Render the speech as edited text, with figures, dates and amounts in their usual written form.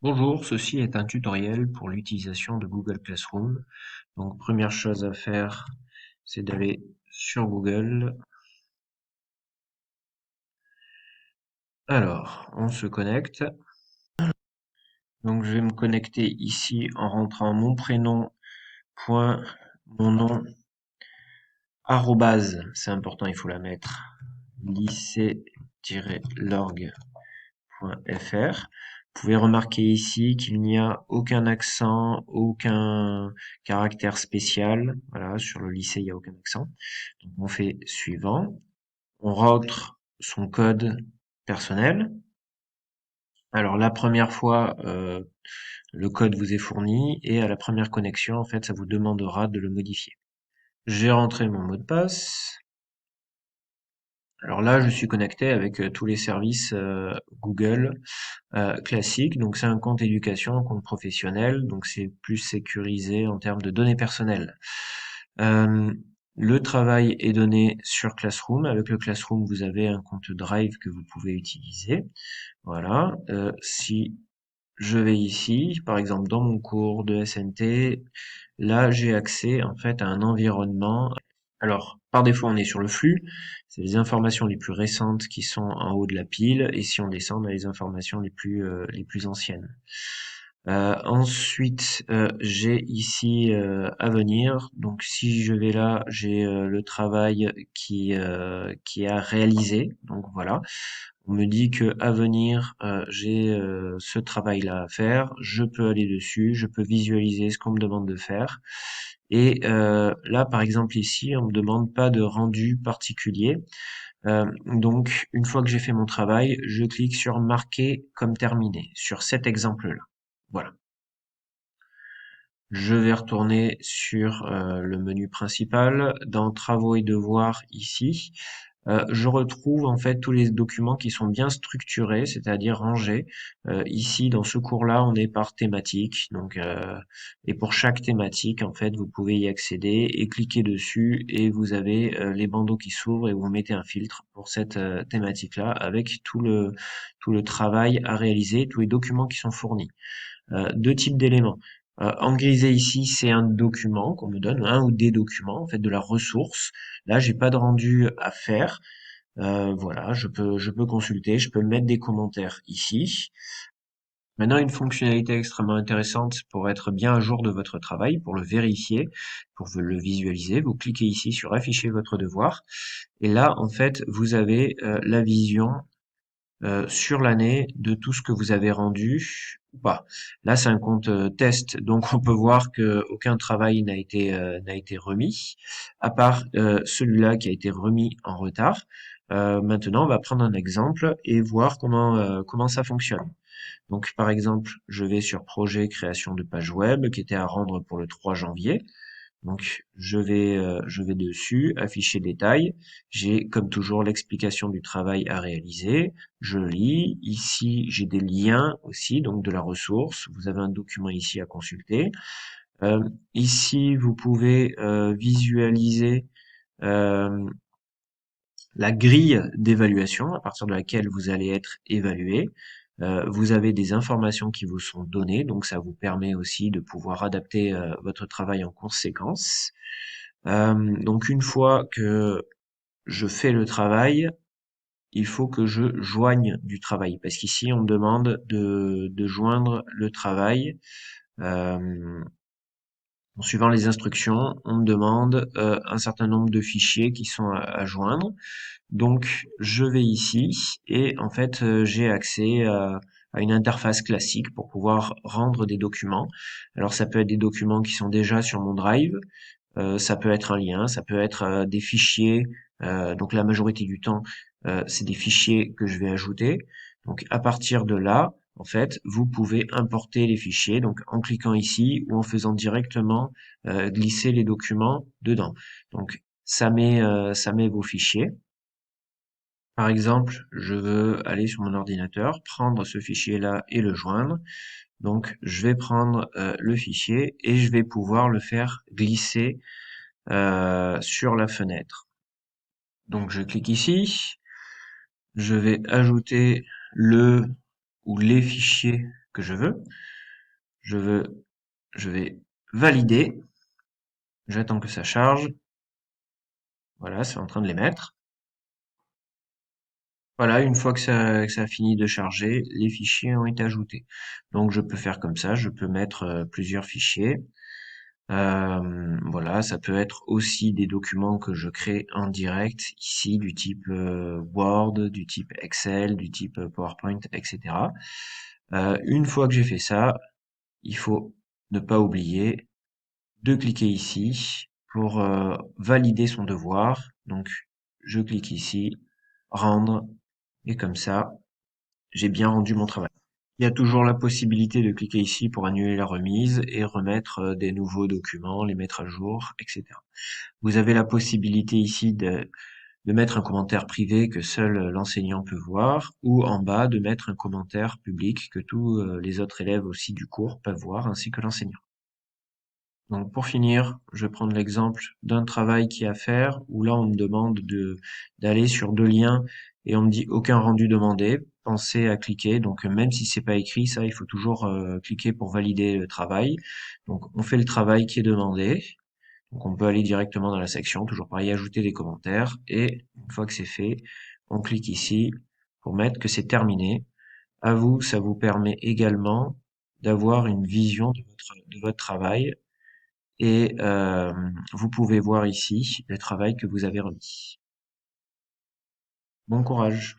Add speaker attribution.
Speaker 1: Bonjour, ceci est un tutoriel pour l'utilisation de Google Classroom. Donc, première chose à faire, c'est d'aller sur Google. Alors, on se connecte. Donc, je vais me connecter ici en rentrant mon prénom, point, mon nom, arrobase, c'est important, il faut la mettre, lycée-lorg.fr. Vous pouvez remarquer ici qu'il n'y a aucun accent, aucun caractère spécial. Voilà, sur le lycée, il n'y a aucun accent. Donc, on fait suivant. On rentre son code personnel. Alors, la première fois, le code vous est fourni et à la première connexion, en fait, ça vous demandera de le modifier. J'ai rentré mon mot de passe. Alors là, je suis connecté avec tous les services Google classiques. Donc c'est un compte éducation, un compte professionnel, donc c'est plus sécurisé en termes de données personnelles. Euh, le travail est donné sur Classroom. Avec le Classroom, vous avez un compte Drive que vous pouvez utiliser. Voilà. Si je vais ici, par exemple dans mon cours de SNT, là j'ai accès en fait à un environnement. Alors, par défaut, on est sur le flux. C'est les informations les plus récentes qui sont en haut de la pile, et si on descend, on a les informations les plus anciennes. Ensuite, j'ai ici à venir. Donc, si je vais là, j'ai le travail qui est à réaliser. Donc voilà, on me dit que à venir, j'ai ce travail-là à faire. Je peux aller dessus, je peux visualiser ce qu'on me demande de faire. Et là, par exemple ici, on me demande pas de rendu particulier. Donc, une fois que j'ai fait mon travail, je clique sur marquer comme terminé sur cet exemple-là. Voilà. Je vais retourner sur le menu principal. Dans travaux et devoirs ici, je retrouve en fait tous les documents qui sont bien structurés, c'est-à-dire rangés. Ici, dans ce cours-là, on est par thématique. Donc, et pour chaque thématique, en fait, vous pouvez y accéder et cliquer dessus et vous avez les bandeaux qui s'ouvrent et vous mettez un filtre pour cette thématique-là avec tout le travail à réaliser, tous les documents qui sont fournis. Deux types d'éléments. En grisé ici, c'est un document qu'on me donne, un ou des documents, en fait, de la ressource. Là, j'ai pas de rendu à faire. Voilà, je peux consulter, je peux mettre des commentaires ici. Maintenant, une fonctionnalité extrêmement intéressante pour être bien à jour de votre travail, pour le vérifier, pour le visualiser. Vous cliquez ici sur afficher votre devoir. Et là, en fait, vous avez la vision sur l'année de tout ce que vous avez rendu ou pas. Là, c'est un compte test, donc on peut voir que aucun travail n'a été remis, à part celui-là qui a été remis en retard. Maintenant, on va prendre un exemple et voir comment ça fonctionne. Donc, par exemple, je vais sur projet création de page web qui était à rendre pour le 3 janvier. Donc je vais dessus, afficher détail. J'ai comme toujours l'explication du travail à réaliser. Je lis. Ici, j'ai des liens aussi, donc de la ressource. Vous avez un document ici à consulter. Euh, Ici, vous pouvez visualiser euh, la grille d'évaluation à partir de laquelle vous allez être évalué. Vous avez des informations qui vous sont données, donc ça vous permet aussi de pouvoir adapter votre travail en conséquence. Donc une fois que je fais le travail, il faut que je joigne du travail, parce qu'ici on me demande de joindre le travail. Euh, En suivant les instructions, on me demande un certain nombre de fichiers qui sont à joindre. Donc je vais ici et en fait j'ai accès à une interface classique pour pouvoir rendre des documents. Alors ça peut être des documents qui sont déjà sur mon Drive, ça peut être un lien, ça peut être des fichiers. Donc la majorité du temps, c'est des fichiers que je vais ajouter. Donc à partir de là, en fait, vous pouvez importer les fichiers. Donc en cliquant ici ou en faisant directement glisser les documents dedans. Donc ça met vos fichiers. Par exemple, je veux aller sur mon ordinateur, prendre ce fichier-là et le joindre. Donc je vais prendre le fichier et je vais pouvoir le faire glisser sur la fenêtre. Donc je clique ici, je vais ajouter le ou les fichiers que je veux. Je veux, je vais valider. J'attends que ça charge. Voilà, c'est en train de les mettre. Voilà, une fois que ça a fini de charger, les fichiers ont été ajoutés. Donc je peux faire comme ça, je peux mettre plusieurs fichiers. Voilà, ça peut être aussi des documents que je crée en direct ici, du type Word, du type Excel, du type PowerPoint, etc. Une fois que j'ai fait ça, il faut ne pas oublier de cliquer ici pour valider son devoir. Donc, je clique ici, rendre, et comme ça, j'ai bien rendu mon travail. Il y a toujours la possibilité de cliquer ici pour annuler la remise et remettre des nouveaux documents, les mettre à jour, etc. Vous avez la possibilité ici de mettre un commentaire privé que seul l'enseignant peut voir, ou en bas de mettre un commentaire public que tous les autres élèves aussi du cours peuvent voir, ainsi que l'enseignant. Donc pour finir, je vais prendre l'exemple d'un travail qui est à faire, où là on me demande d'aller sur deux liens et on me dit aucun rendu demandé. Pensez à cliquer. Donc même si c'est pas écrit, ça il faut toujours cliquer pour valider le travail. Donc on fait le travail qui est demandé. Donc on peut aller directement dans la section, toujours pareil, ajouter des commentaires. Et une fois que c'est fait, on clique ici pour mettre que c'est terminé. À vous, ça vous permet également d'avoir une vision de votre travail et vous pouvez voir ici le travail que vous avez remis. Bon courage!